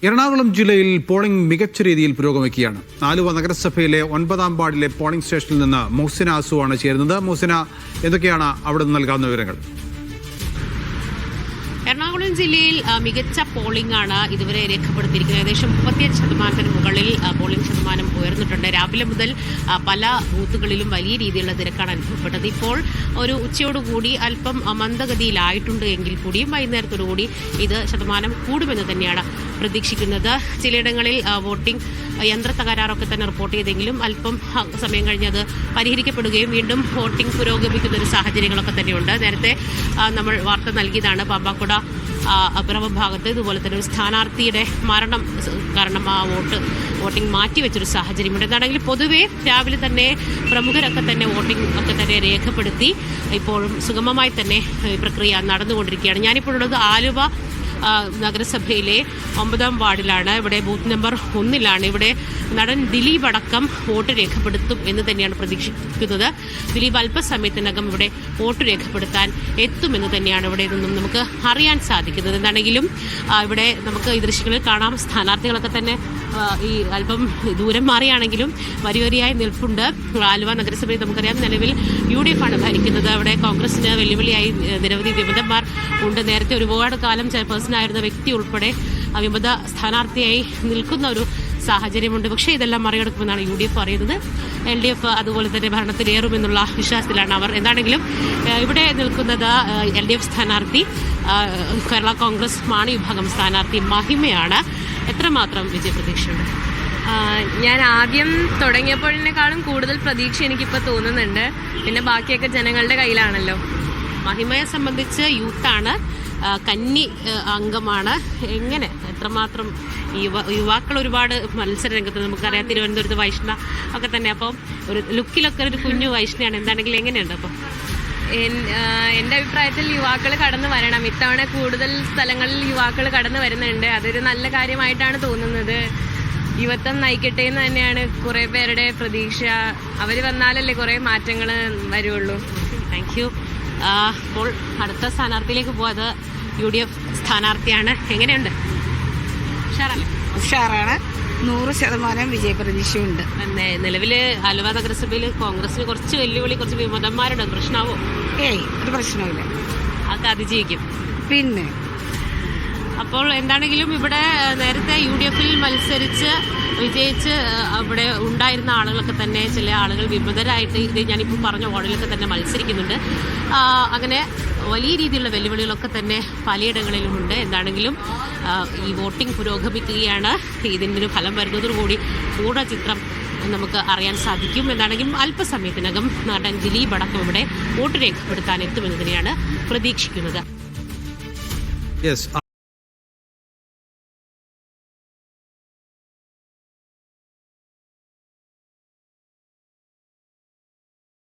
എറണാകുളം ജില്ലയിൽ പോളിംഗ് മികച്ച രീതിയിൽ പുരോഗമിക്കുകയാണ്. ആലുവ നഗരസഭയിലെ 9-ാം വാർഡിലെ പോളിംഗ് സ്റ്റേഷനിൽ നിന്ന് മുഹ്സിന അസുവാണ് ചേരുന്നത്. മുഹ്സിന, എന്തൊക്കെയാണ് അവിടെ നിന്ന് നൽകാവുന്ന വിവരങ്ങൾ? എറണാകുളം ജില്ലയിൽ മികച്ച പോളിംഗ് ആണ് ഇതുവരെ രേഖപ്പെടുത്തിയിരിക്കുന്നത്. ഏകദേശം 35% മുകളിൽ പോളിംഗ് ശതമാനം ഉയർന്നിട്ടുണ്ട്. രാവിലെ മുതൽ പല ബൂത്തുകളിലും വലിയ രീതിയിലുള്ള തിരക്കാണ് അനുഭവപ്പെട്ടത്. ഇപ്പോൾ ഒരു ഉച്ചയോടുകൂടി അല്പം മന്ദഗതിയിലായിട്ടുണ്ട് എങ്കിൽ കൂടിയും വൈകുന്നേരത്തോടുകൂടി ഇത് ശതമാനം കൂടുമെന്ന് തന്നെയാണ് പ്രതീക്ഷിക്കുന്നത്. ചിലയിടങ്ങളിൽ വോട്ടിംഗ് യന്ത്ര തകരാറൊക്കെ തന്നെ റിപ്പോർട്ട് ചെയ്തെങ്കിലും അല്പം സമയം കഴിഞ്ഞ് അത് പരിഹരിക്കപ്പെടുകയും വീണ്ടും വോട്ടിംഗ് പുരോഗമിക്കുന്ന ഒരു സാഹചര്യങ്ങളൊക്കെ തന്നെയുണ്ട്. നേരത്തെ നമ്മൾ വാർത്ത നൽകിയതാണ് പാമ്പാക്കുട അപ്പുറം ഭാഗത്ത് ഇതുപോലെ തന്നെ ഒരു സ്ഥാനാർത്ഥിയുടെ മരണം കാരണം ആ വോട്ടിംഗ് മാറ്റിവെച്ചൊരു സാഹചര്യമുണ്ട്. എന്താണെങ്കിൽ പൊതുവെ രാവിലെ തന്നെ പ്രമുഖരൊക്കെ തന്നെ വോട്ടിംഗ് ഒക്കെ തന്നെ രേഖപ്പെടുത്തി ഇപ്പോഴും സുഗമമായി തന്നെ പ്രക്രിയ നടന്നുകൊണ്ടിരിക്കുകയാണ്. ഞാനിപ്പോഴുള്ളത് ആലുവ നഗരസഭയിലെ 9-ാം വാർഡിലാണ്. ഇവിടെ ബൂത്ത് നമ്പർ 1-ലാണ്. ഇവിടെ നടൻ ദിലീപ് അടക്കം വോട്ട് രേഖപ്പെടുത്തും എന്ന് തന്നെയാണ് പ്രതീക്ഷിക്കുന്നത്. ദിലീപ് അല്പസമയത്തിനകം ഇവിടെ വോട്ട് രേഖപ്പെടുത്താൻ എത്തുമെന്ന് തന്നെയാണ് ഇവിടെ നിന്നും നമുക്ക് അറിയാൻ സാധിക്കുന്നത്. എന്താണെങ്കിലും ഇവിടെ നമുക്ക് ഈ ദൃശ്യങ്ങളിൽ കാണാം, സ്ഥാനാർത്ഥികളൊക്കെ തന്നെ ഈ അല്പം ദൂരം മാറിയാണെങ്കിലും വരിവരിയായി നിൽപ്പുണ്ട്. ആലുവ നഗരസഭയിൽ നമുക്കറിയാം നിലവിൽ UDF ആണ് ഭരിക്കുന്നത്. അവിടെ കോൺഗ്രസിന് വെല്ലുവിളിയായി നിരവധി വിമതന്മാർ ഉണ്ട്. നേരത്തെ ഒരുപാട് കാലം ചെയർപേഴ്സണായിരുന്ന വ്യക്തി ഉൾപ്പെടെ വിമത സ്ഥാനാർത്ഥിയായി നിൽക്കുന്ന ഒരു സാഹചര്യമുണ്ട്. പക്ഷേ ഇതെല്ലാം മറികടക്കുമെന്നാണ് UDF പറയുന്നത്. LDF അതുപോലെ തന്നെ ഭരണത്തിലേറുമെന്നുള്ള വിശ്വാസത്തിലാണ് അവർ. എന്താണെങ്കിലും ഇവിടെ നിൽക്കുന്നത് LDF സ്ഥാനാർത്ഥി കേരള കോൺഗ്രസ് മാണി വിഭാഗം സ്ഥാനാർത്ഥി മഹിമയാണ്. എത്രമാത്രം വിജയപ്രതീക്ഷയുണ്ട്? ഞാൻ ആദ്യം തുടങ്ങിയപ്പോഴേക്കാളും കൂടുതൽ പ്രതീക്ഷ എനിക്കിപ്പോൾ തോന്നുന്നുണ്ട്. പിന്നെ ബാക്കിയൊക്കെ ജനങ്ങളുടെ കയ്യിലാണല്ലോ. മഹിമയെ സംബന്ധിച്ച് യൂത്താണ്, കന്നി അംഗമാണ്. എങ്ങനെ എത്രമാത്രം യുവാക്കൾ ഒരുപാട് മത്സര രംഗത്ത് നമുക്കറിയാം. തിരുവനന്തപുരത്ത് വൈഷ്ണ ഒക്കെ തന്നെ. അപ്പം ഒരു ലുക്കിലൊക്കെ ഒരു കുഞ്ഞു വൈഷ്ണയാണ്. എന്താണെങ്കിലും എങ്ങനെയുണ്ട്? അപ്പം എൻ്റെ അഭിപ്രായത്തിൽ യുവാക്കൾ കടന്നു വരണം. ഇത്തവണ കൂടുതൽ സ്ഥലങ്ങളിൽ യുവാക്കൾ കടന്നു വരുന്നുണ്ട്. അതൊരു നല്ല കാര്യമായിട്ടാണ് തോന്നുന്നത്. യുവത്വം നയിക്കട്ടെ എന്ന് തന്നെയാണ് കുറേ പേരുടെ പ്രതീക്ഷ. അവർ വന്നാലല്ലേ കുറേ മാറ്റങ്ങൾ വരുള്ളൂ. Thank you. അപ്പോൾ അടുത്ത സ്ഥാനാർത്ഥിയിലേക്ക് പോയത് UDF സ്ഥാനാർത്ഥിയാണ്. എങ്ങനെയുണ്ട്? ഉഷാറാണ്. 100% വിജയപ്രതീക്ഷയുണ്ട്. നിലവിൽ ആലുവ നഗരസഭയിൽ കോൺഗ്രസിന് കുറച്ച് വെല്ലുവിളി, കുറച്ച് വിമതന്മാരുണ്ട്. പ്രശ്നമാവോ? ഒരു പ്രശ്നമില്ല, അത് അതിജീവിക്കും. പിന്നെ അപ്പോൾ എന്താണെങ്കിലും ഇവിടെ നേരത്തെ UDFൽ മത്സരിച്ച് വിജയിച്ച് അവിടെ ഉണ്ടായിരുന്ന ആളുകളൊക്കെ തന്നെ ചില ആളുകൾ വിമതരായിട്ട് ഇത് ഞാനിപ്പോൾ പറഞ്ഞ വാർഡിലൊക്കെ തന്നെ മത്സരിക്കുന്നുണ്ട്. അങ്ങനെ വലിയ രീതിയിലുള്ള വെല്ലുവിളികളൊക്കെ തന്നെ പലയിടങ്ങളിലുമുണ്ട്. എന്താണെങ്കിലും ഈ വോട്ടിംഗ് പുരോഗമിക്കുകയാണ്. ഇതിൻ്റെ ഫലം വരുന്നതോടുകൂടി പൂർണ്ണ ചിത്രം നമുക്ക് അറിയാൻ സാധിക്കും. എന്താണെങ്കിലും അല്പസമയത്തിനകം നടൻ ദിലീപ് അടക്കം ഇവിടെ വോട്ട് രേഖപ്പെടുത്താൻ എത്തുമെന്ന് തന്നെയാണ് പ്രതീക്ഷിക്കുന്നത്.